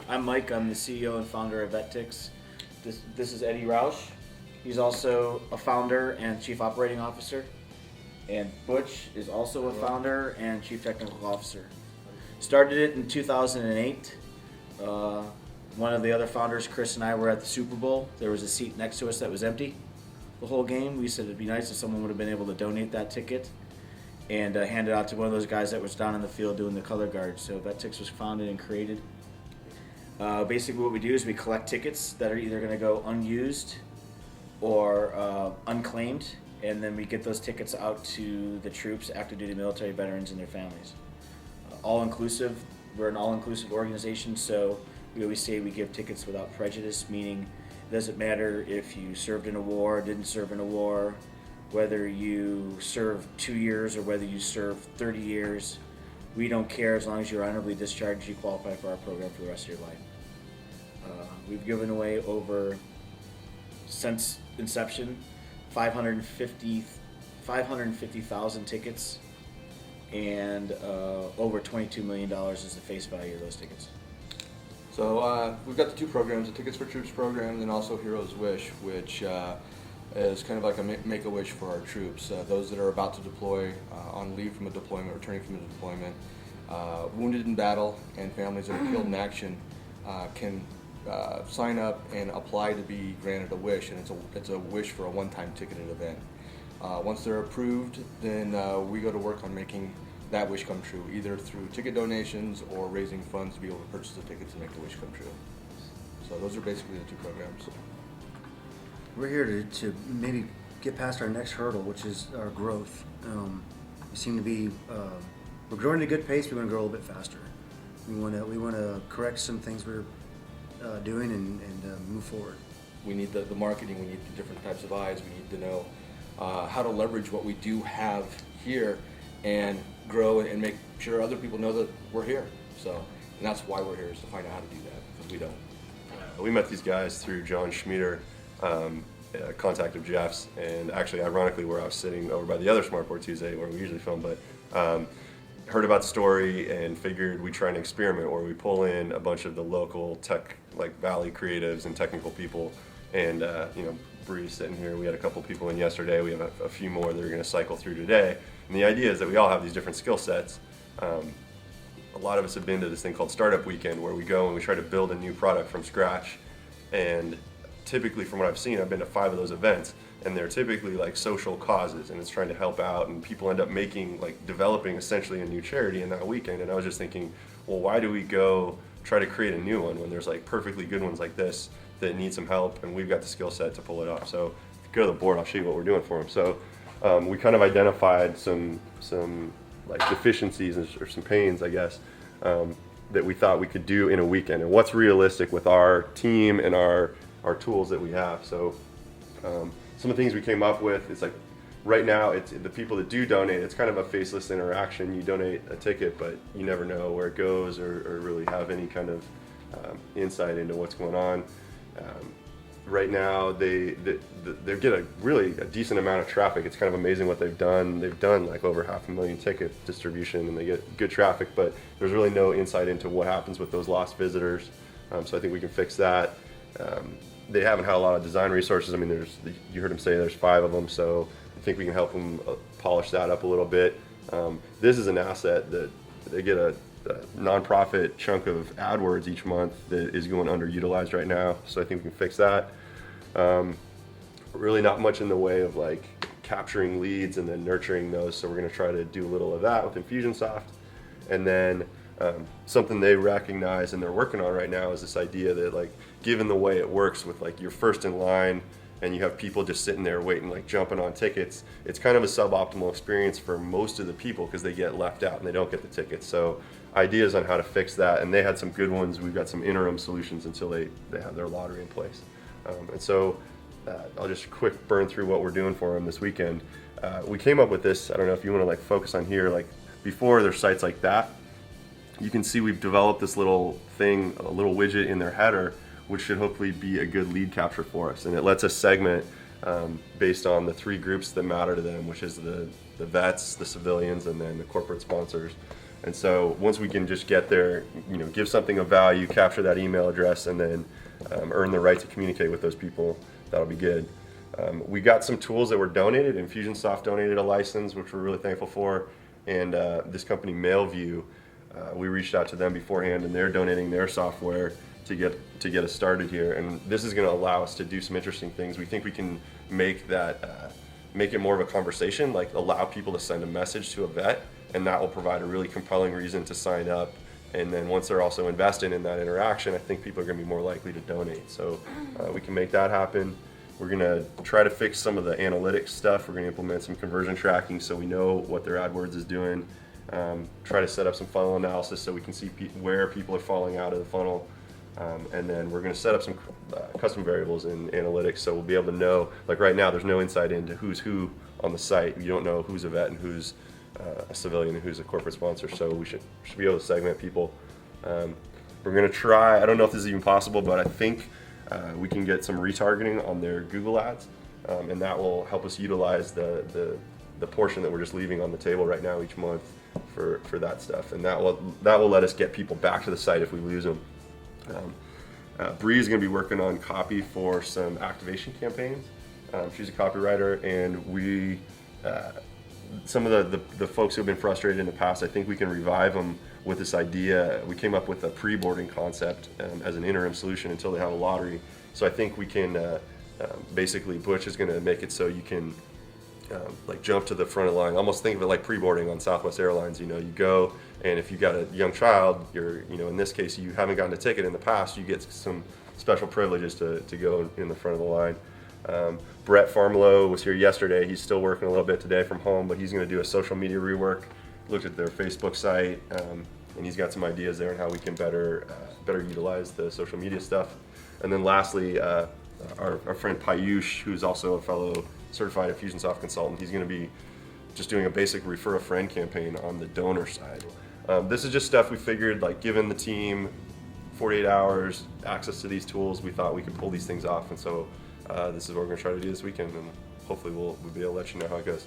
I'm Mike. I'm the CEO and founder of VetTix. This is Eddie Roush. He's also a founder and chief operating officer. And Butch is also a founder and chief technical officer. Started it in 2008. One of the other founders, Chris, and I were at the Super Bowl. There was a seat next to us that was empty the whole game. We said it'd be nice if someone would have been able to donate that ticket and hand it out to one of those guys that was down in the field doing the color guard. So VetTix was founded and created. Basically what we do is we collect tickets that are either going to go unused or unclaimed, and then we get those tickets out to the troops, active duty military veterans, and their families. All inclusive. We're an all-inclusive organization, so we always say we give tickets without prejudice, meaning it doesn't matter if you served in a war, didn't serve in a war, whether you served 2 years or whether you served 30 years. We don't care. As long as you're honorably discharged, you qualify for our program for the rest of your life. We've given away since inception, 550,000 tickets, and over $22 million is the face value of those tickets. So we've got the two programs, the Tickets for Troops program, and also Heroes Wish, which is kind of like a make-a-wish for our troops. Those that are about to deploy, on leave from a deployment, returning from a deployment, wounded in battle, and families that are killed in action can sign up and apply to be granted a wish, and it's a wish for a one-time ticketed event. Once they're approved, then we go to work on making that wish come true, either through ticket donations or raising funds to be able to purchase the tickets and make the wish come true. So those are basically the two programs. We're here to maybe get past our next hurdle, which is our growth. We seem to be we're growing at a good pace. We want to grow a little bit faster. We want to correct some things we're doing and move forward. We need the marketing. We need the different types of eyes. We need to know how to leverage what we do have here and grow and make sure other people know that we're here. So, and that's why we're here, is to find out how to do that, because we don't. We met these guys through John Schmieder, a contact of Jeff's, and actually, ironically, where I was sitting over by the other Smartboard Tuesday, where we usually film, but heard about the story and figured we'd try an experiment where we pull in a bunch of the local tech, like Valley creatives and technical people, and Bree's sitting here. We had a couple people in yesterday. We have a few more that are going to cycle through today. And the idea is that we all have these different skill sets. A lot of us have been to this thing called Startup Weekend, where we go and we try to build a new product from scratch. And typically, from what I've seen, I've been to 5 of those events, and they're typically like social causes, and it's trying to help out, and people end up developing essentially a new charity in that weekend. And I was just thinking, well, why do we go try to create a new one when there's like perfectly good ones like this that need some help, and we've got the skill set to pull it off? So if you go to the board, I'll show you what we're doing for them. So we kind of identified some like deficiencies or some pains, I guess, that we thought we could do in a weekend, and what's realistic with our team and our tools that we have. So some of the things we came up with is like, right now, it's the people that do donate, it's kind of a faceless interaction. You donate a ticket, but you never know where it goes or really have any kind of insight into what's going on. Right now, they get a decent amount of traffic. It's kind of amazing what they've done. They've done like over 500,000 ticket distribution, and they get good traffic, but there's really no insight into what happens with those lost visitors. So I think we can fix that. They haven't had a lot of design resources. I mean, you heard him say there's 5 of them, so I think we can help them polish that up a little bit. This is an asset that they get a nonprofit chunk of AdWords each month that is going underutilized right now, so I think we can fix that. Really not much in the way of like capturing leads and then nurturing those, so we're going to try to do a little of that with Infusionsoft. And then something they recognize and they're working on right now is this idea that, like, given the way it works with like you're first in line and you have people just sitting there waiting, like jumping on tickets, it's kind of a suboptimal experience for most of the people because they get left out and they don't get the tickets. So ideas on how to fix that, and they had some good ones. We've got some interim solutions until they have their lottery in place. And so I'll just quick burn through what we're doing for them this weekend. We came up with this, I don't know if you want to like focus on here, like before there's sites like that, you can see we've developed this little thing, a little widget in their header, which should hopefully be a good lead capture for us. And it lets us segment based on the 3 groups that matter to them, which is the vets, the civilians, and then the corporate sponsors. And so once we can just get there, give something of value, capture that email address, and then earn the right to communicate with those people, that'll be good. We got some tools that were donated. Infusionsoft donated a license, which we're really thankful for. And this company, MailView, we reached out to them beforehand, and they're donating their software to get us started here. And this is going to allow us to do some interesting things. We think we can make it more of a conversation, like allow people to send a message to a vet, and that will provide a really compelling reason to sign up. And then once they're also invested in that interaction, I think people are going to be more likely to donate. So we can make that happen. We're going to try to fix some of the analytics stuff. We're going to implement some conversion tracking so we know what their AdWords is doing. Try to set up some funnel analysis so we can see where people are falling out of the funnel. And then we're going to set up some custom variables in analytics so we'll be able to know, like right now, there's no insight into who's who on the site. You don't know who's a vet and who's a civilian and who's a corporate sponsor, so we should be able to segment people. We're going to try, I don't know if this is even possible, but I think we can get some retargeting on their Google ads, and that will help us utilize the portion that we're just leaving on the table right now each month for that stuff, and that will let us get people back to the site if we lose them. Bree is going to be working on copy for some activation campaigns. She's a copywriter, and we some of the folks who have been frustrated in the past, I think we can revive them with this idea. We came up with a pre-boarding concept as an interim solution until they have a lottery. So I think we can basically, Butch is going to make it so you can like jump to the front of the line. Almost think of it like pre-boarding on Southwest Airlines. You go, and if you've got a young child, in this case, you haven't gotten a ticket in the past, you get some special privileges to go in the front of the line. Brett Farmlow was here yesterday. He's still working a little bit today from home, but he's going to do a social media rework. Looked at their Facebook site, and he's got some ideas there on how we can better utilize the social media stuff. And then lastly, our friend Payush, who's also a fellow certified Infusionsoft consultant, he's going to be just doing a basic refer a friend campaign on the donor side. This is just stuff we figured, like given the team 48 hours, access to these tools, we thought we could pull these things off. And so this is what we're going to try to do this weekend, and hopefully we'll be able to let you know how it goes.